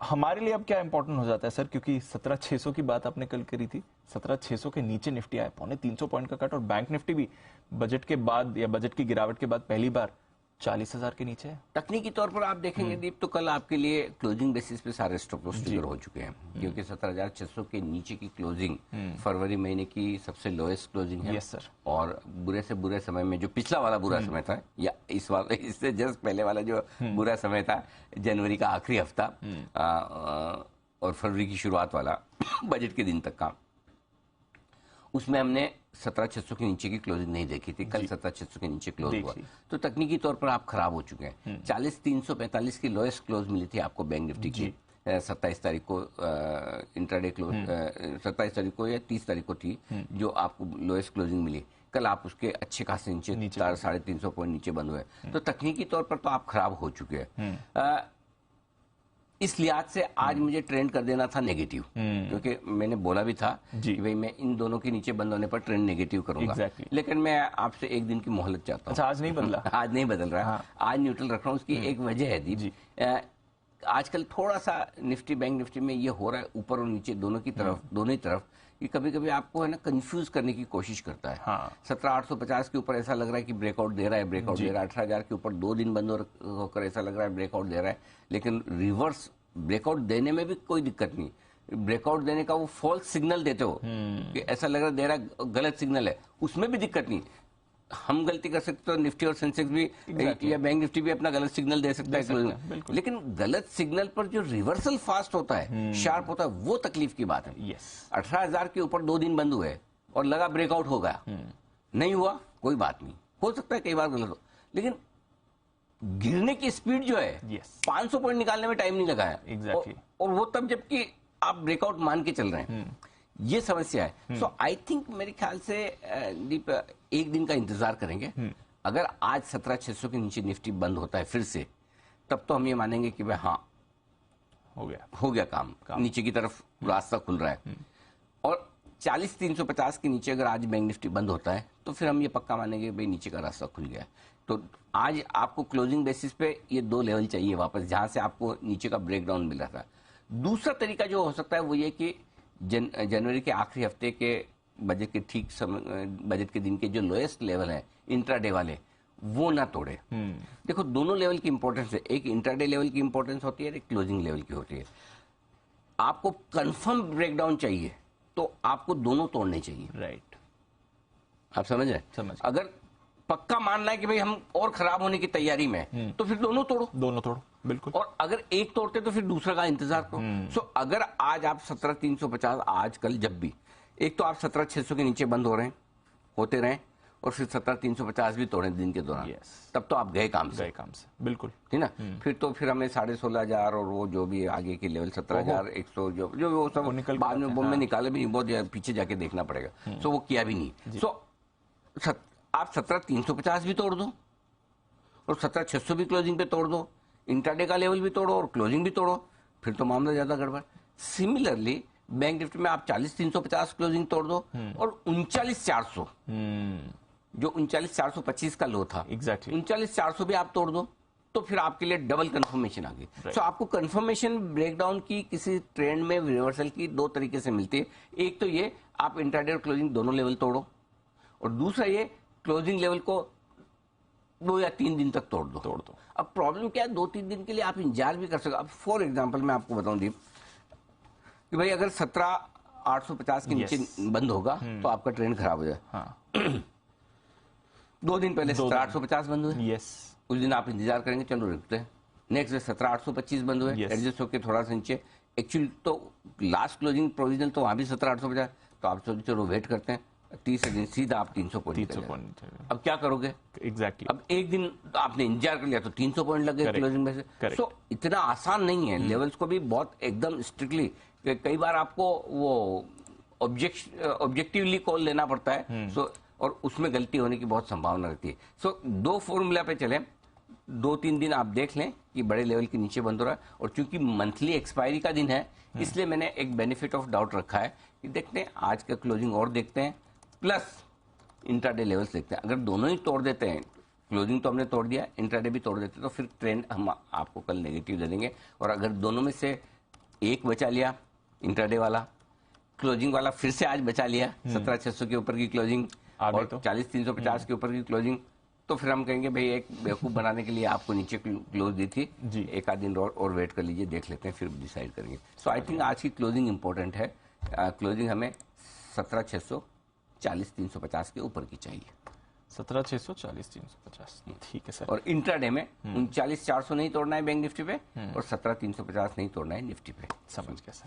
हमारे लिए अब क्या इंपॉर्टेंट हो जाता है सर, क्योंकि 17,600 की बात आपने कल करी थी, 17,600 के नीचे निफ्टी आया, 350 पॉइंट का कट, और बैंक निफ्टी भी बजट के बाद या बजट की गिरावट के बाद पहली बार 40,000 के नीचे है। तकनीकी तौर पर आप देखेंगे दीप, तो कल आपके लिए क्लोजिंग बेसिस पे सारे स्टॉप लॉस ट्रिगर हो चुके हैं, क्योंकि 17,600 के नीचे की क्लोजिंग फरवरी महीने की सबसे लोएस्ट क्लोजिंग है। Yes sir. और बुरे से बुरे समय में, जो पिछला वाला बुरा समय था, या इस वाला, इससे जस्ट पहले वाला जो बुरा समय था, जनवरी का आखिरी हफ्ता और फरवरी की शुरुआत वाला बजट के दिन तक का, उसमें हमने 17,600 के नीचे की क्लोजिंग नहीं देखी थी। कल 17,600 के नीचे क्लोज हुआ, तो तकनीकी तौर पर आप खराब हो चुके हैं। 40,345 की लोएस्ट क्लोज मिली थी आपको बैंक निफ्टी की 27 तारीख को, इंट्राडे क्लोज 27 तारीख को या 30 तारीख को थी, जो आपको लोएस्ट क्लोजिंग मिली। कल आप उसके अच्छे खासे नीचे 350 पॉइंट नीचे बंद हुए, तो तकनीकी तौर पर तो आप खराब हो चुके हैं। इस लिहाज से आज मुझे ट्रेंड कर देना था नेगेटिव, क्योंकि मैंने बोला भी था कि भाई मैं इन दोनों के नीचे बंद होने पर ट्रेंड नेगेटिव करूंगा। लेकिन मैं आपसे एक दिन की मोहलत चाहता हूँ। अच्छा, आज नहीं बदला? आज नहीं बदल रहा। हाँ। आज न्यूट्रल रख रहा हूँ। उसकी एक वजह है दीप, आजकल थोड़ा सा निफ्टी बैंक निफ्टी में ये हो रहा है, ऊपर और नीचे दोनों ही तरफ कि कभी कभी आपको है ना कंफ्यूज करने की कोशिश करता है। हाँ। 17,850 के ऊपर ऐसा लग रहा है कि ब्रेकआउट दे रहा है, 18,000 के ऊपर 2 दिन बंद होकर ऐसा लग रहा है ब्रेकआउट दे रहा है, लेकिन रिवर्स ब्रेकआउट देने में भी कोई दिक्कत नहीं। ब्रेकआउट देने का वो फॉल्स सिग्नल देते हो कि ऐसा लग रहा दे रहा है, गलत सिग्नल है, उसमें भी दिक्कत नहीं। हम गलती कर सकते तो निफ्टी और सेंसेक्स भी या बैंक निफ्टी भी अपना गलत सिग्नल दे सकता है, लेकिन गलत सिग्नल पर जो रिवर्सल फास्ट होता है, शार्प होता है, वो तकलीफ की बात है। 18,000 के ऊपर 2 दिन बंद हुए और लगा ब्रेकआउट हो गया, नहीं हुआ कोई बात नहीं, हो सकता है कई बार गलत हो, लेकिन गिरने की स्पीड जो है 500 पॉइंट निकालने में टाइम नहीं लगा है। और वो तब जबकि आप ब्रेकआउट मान के चल रहे हैं, ये समस्या है। सो आई थिंक मेरे ख्याल से दीप एक दिन का इंतजार करेंगे। अगर आज 17,600 के नीचे निफ्टी बंद होता है फिर से, तब तो हम ये मानेंगे कि भाई हाँ हो गया काम। नीचे की तरफ रास्ता खुल रहा है। और 40,350 के नीचे अगर आज बैंक निफ्टी बंद होता है, तो फिर हम ये पक्का मानेंगे भाई नीचे का रास्ता खुल गया है। तो आज आपको क्लोजिंग बेसिस पे ये 2 लेवल चाहिए वापस, जहां से आपको नीचे का ब्रेकडाउन मिल रहा था। दूसरा तरीका जो हो सकता है वो ये कि जनवरी के आखिरी हफ्ते के बजट के ठीक समय, बजट के दिन के जो लोएस्ट लेवल है इंट्राडे वाले, वो ना तोड़े। देखो, दोनों लेवल की इंपॉर्टेंस है, एक इंट्राडे लेवल की इंपॉर्टेंस होती है, एक क्लोजिंग लेवल की होती है। आपको कंफर्म ब्रेकडाउन चाहिए तो आपको दोनों तोड़ने चाहिए। राइट, आप समझ रहे? अगर पक्का मानना है कि भाई हम और खराब होने की तैयारी में, तो फिर दोनों तोड़ो, बिल्कुल। और अगर एक तोड़ते तो फिर दूसरा का इंतजार करो। सो अगर आज आप 17,350, आज कल जब भी, एक तो आप 17,600 के नीचे बंद होते रहे और फिर 17,350 भी तोड़े दिन के दौरान, तब तो आप गए काम से, बिल्कुल, ठीक ना। फिर हमें 16,500 और वो जो भी आगे के लेवल 17,100 जो वो सब बाद में निकाले भी नहीं, बहुत पीछे जाके देखना पड़ेगा। सो वो किया भी नहीं। सो आप 17,350 भी तोड़ दो और 17,600 भी क्लोजिंग पे तोड़ दो, इंट्राडे का लेवल भी तोड़ो और क्लोजिंग भी तोड़ो, फिर तो मामला ज्यादा गड़बड़। सिमिलरली बैंक निफ्टी में आप 40,350 क्लोजिंग तोड़ दो और 39,400, जो 39,425 का लो था, 39,400 भी आप तोड़ दो, तो फिर आपके लिए डबल कंफर्मेशन आ गई। सो आपको कंफर्मेशन ब्रेकडाउन की, किसी ट्रेंड में रिवर्सल की 2 तरीके से मिलती है। एक तो ये आप इंट्राडे और क्लोजिंग दोनों लेवल तोड़ो, और दूसरा ये क्लोजिंग लेवल को 2 या 3 दिन तक तोड़ दो। अब प्रॉब्लम क्या है, 2-3 दिन के लिए आप इंतजार भी कर सकते। अब फॉर एग्जांपल मैं आपको बताऊं दीप, कि भाई अगर 17,850 के नीचे बंद होगा तो आपका ट्रेंड खराब हो जाए। 2 दिन पहले 17,850 बंद हुए, उस दिन आप इंतजार करेंगे, चलो रुकते हैं। नेक्स्ट डे 17,825 बंद हुए, एडजस्ट होकर थोड़ा सा नीचे। एक्चुअली तो लास्ट क्लोजिंग प्रोविजनल तो वहां भी 17,850, तो आप सोचो चलो वेट करते हैं, 30 दिन सीधा आप 300 पॉइंट। अब क्या करोगे? एग्जैक्टली। अब एक दिन आपने इंतजार कर लिया तो 300 पॉइंट लग गए क्लोजिंग में से। सो इतना आसान नहीं है, लेवल्स को भी बहुत एकदम स्ट्रिक्टली, कई बार आपको वो ऑब्जेक्टिवली कॉल लेना पड़ता है। सो और उसमें गलती होने की बहुत संभावना रहती है। सो 2 फॉर्मूला पे चले, 2-3 दिन आप देख लें कि बड़े लेवल के नीचे बंद हो रहा है, और चूंकि मंथली एक्सपायरी का दिन है, इसलिए मैंने एक बेनिफिट ऑफ डाउट रखा है कि देखते हैं आज का क्लोजिंग और देखते हैं, प्लस इंट्राडे लेवल्स देखते हैं। अगर दोनों ही तोड़ देते हैं क्लोजिंग तो हमने तोड़ दिया, इंट्राडे भी तोड़ देते तो फिर ट्रेंड हम आपको कल नेगेटिव दे देंगे। और अगर दोनों में से एक बचा लिया, इंट्राडे वाला, क्लोजिंग वाला फिर से आज बचा लिया 17,600 के ऊपर की क्लोजिंग और 40,350 के ऊपर की क्लोजिंग, तो फिर हम कहेंगे भाई एक बेवकूफ बनाने के लिए आपको नीचे क्लोज दी थी, एक आध दिन और वेट कर लीजिए, देख लेते हैं, फिर डिसाइड करेंगे। सो आई थिंक आज की क्लोजिंग इंपॉर्टेंट है। क्लोजिंग हमें 17,600 40,350 के ऊपर की चाहिए। 17,600 40,350, ठीक है सर। और इंट्राडे में 39,400 नहीं तोड़ना है बैंक निफ्टी पे और 17,350 नहीं तोड़ना है निफ्टी पे। समझ गया सर।